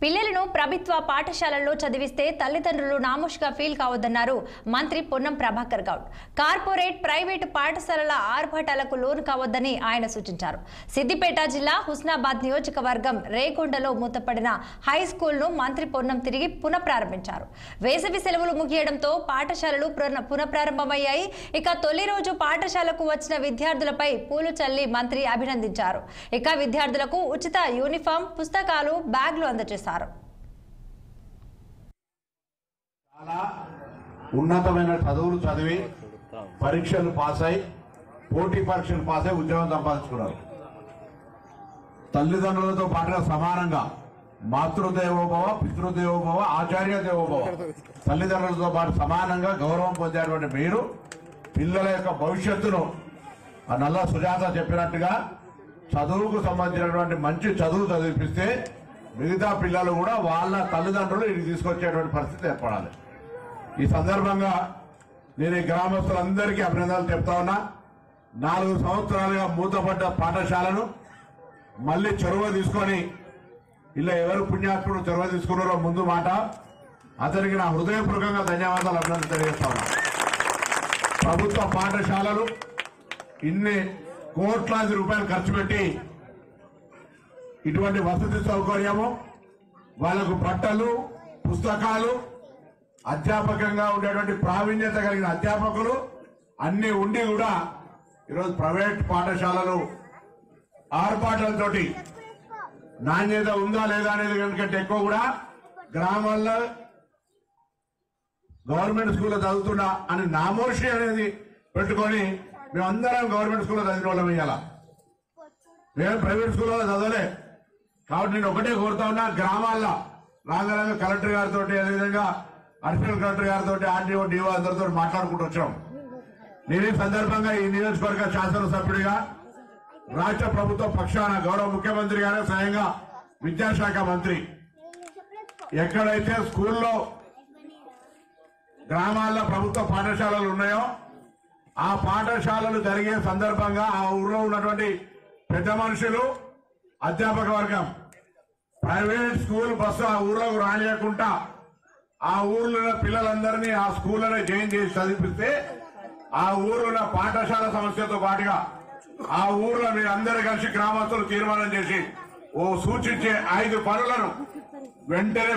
పిల్లలను ప్రభుత్వ పాఠశాలల్లో చదివిస్తే తల్లిదండ్రులు నామోష్గా ఫీల్ కావద్దన్నారు మంత్రి పొన్నం ప్రభాకర్ గౌడ్. కార్పొరేట్ ప్రైవేటు పాఠశాలల ఆర్భాటాలకు లోను కావద్దని ఆయన సూచించారు. సిద్దిపేట జిల్లా హుస్నాబాద్ నియోజకవర్గం రేగొండలో మూతపడిన హై స్కూల్ను మంత్రి పొన్నం తిరిగి పునఃప్రారంభించారు. వేసవి సెలవులు ముగియడంతో పాఠశాలలు పునఃప్రారంభమయ్యాయి. ఇక తొలి రోజు పాఠశాలకు వచ్చిన విద్యార్థులపై పూలు చల్లి మంత్రి అభినందించారు. ఇక విద్యార్థులకు ఉచిత యూనిఫామ్, పుస్తకాలు, బ్యాగ్లు అందజేశారు. చాలా ఉన్నతమైన చదువులు చదివి పరీక్షలు పాస్ అయి పోటీ పరీక్షలు పాస్ అయి ఉద్యోగం సంపాదించుకున్నారు. తల్లిదండ్రులతో పాటుగా సమానంగా మాతృదేవోభవ, పితృదేవోభవ, ఆచార్య దేవోభవ, తల్లిదండ్రులతో పాటు సమానంగా గౌరవం పొందేటువంటి మీరు పిల్లల యొక్క భవిష్యత్తును ఆ నల్ల సుజాత చెప్పినట్టుగా చదువుకు సంబంధించినటువంటి మంచి చదువు చదివిపిస్తే మిగతా పిల్లలు కూడా వాళ్ళ తల్లిదండ్రులు ఇది తీసుకొచ్చేటువంటి పరిస్థితి ఏర్పడాలి. ఈ సందర్భంగా నేను ఈ గ్రామస్తులందరికీ అభినందనలు చెప్తా ఉన్నా. 4 సంవత్సరాలుగా మూతపడ్డ పాఠశాలను మళ్ళీ చొరవ తీసుకొని ఇలా ఎవరు పుణ్యాత్ముడు చొరవ తీసుకున్నారో ముందు మాట అతనికి నా హృదయపూర్వకంగా ధన్యవాదాలు, అభినందనలు తెలియజేస్తా ఉన్నా. ప్రభుత్వ పాఠశాలలు ఇన్ని కోట్లాది రూపాయలు ఖర్చు పెట్టి ఇటువంటి వసతి సౌకర్యము, వాళ్లకు బట్టలు, పుస్తకాలు, అధ్యాపకంగా ఉండేటువంటి ప్రావీణ్యత కలిగిన అధ్యాపకులు అన్ని ఉండి కూడా ఈరోజు ప్రైవేట్ పాఠశాలలు ఆర్పాట్లతోటి నాణ్యత ఉందా లేదా అనేది కంటే ఎక్కువ కూడా గ్రామాల్లో గవర్నమెంట్ స్కూల్లో చదువుతున్నా అని నామోషి అనేది పెట్టుకొని మేమందరం గవర్నమెంట్ స్కూల్లో చదివిన వాళ్ళం ఇయ్యాల, మేము ప్రైవేట్ స్కూల్లో చదవలే. కాబట్టి నేను ఒకటే కోరుతా ఉన్నా, గ్రామాల్లో రాంగరంగ కలెక్టర్ గారితో, అదేవిధంగా అడిషనల్ కలెక్టర్ గారితో, ఆర్డీఓ, డిఓ అందరితో మాట్లాడుకుంటూ వచ్చాం. నేను ఈ సందర్భంగా ఈ నియోజకవర్గ శాసనసభ్యుడిగా రాష్ట్ర ప్రభుత్వ పక్షాన గౌరవ ముఖ్యమంత్రి గారు స్వయంగా విద్యాశాఖ మంత్రి ఎక్కడైతే స్కూల్లో గ్రామాల్లో ప్రభుత్వ పాఠశాలలు ఉన్నాయో ఆ పాఠశాలలు జరిగే సందర్భంగా ఆ ఊర్లో ఉన్నటువంటి పెద్ద మనుషులు, అధ్యాపక వర్గం ప్రైవేట్ స్కూల్ బస్సు ఆ ఊర్లోకి రానియకుండా ఆ ఊర్లో పిల్లలందరినీ ఆ స్కూల్లోనే జాయిన్ చేసి చదివిస్తే ఆ ఊర్లో పాఠశాల సమస్యతో పాటుగా ఆ ఊర్లో మీరు అందరూ కలిసి గ్రామస్తులు తీర్మానం చేసి సూచించే 5 పనులను వెంటనే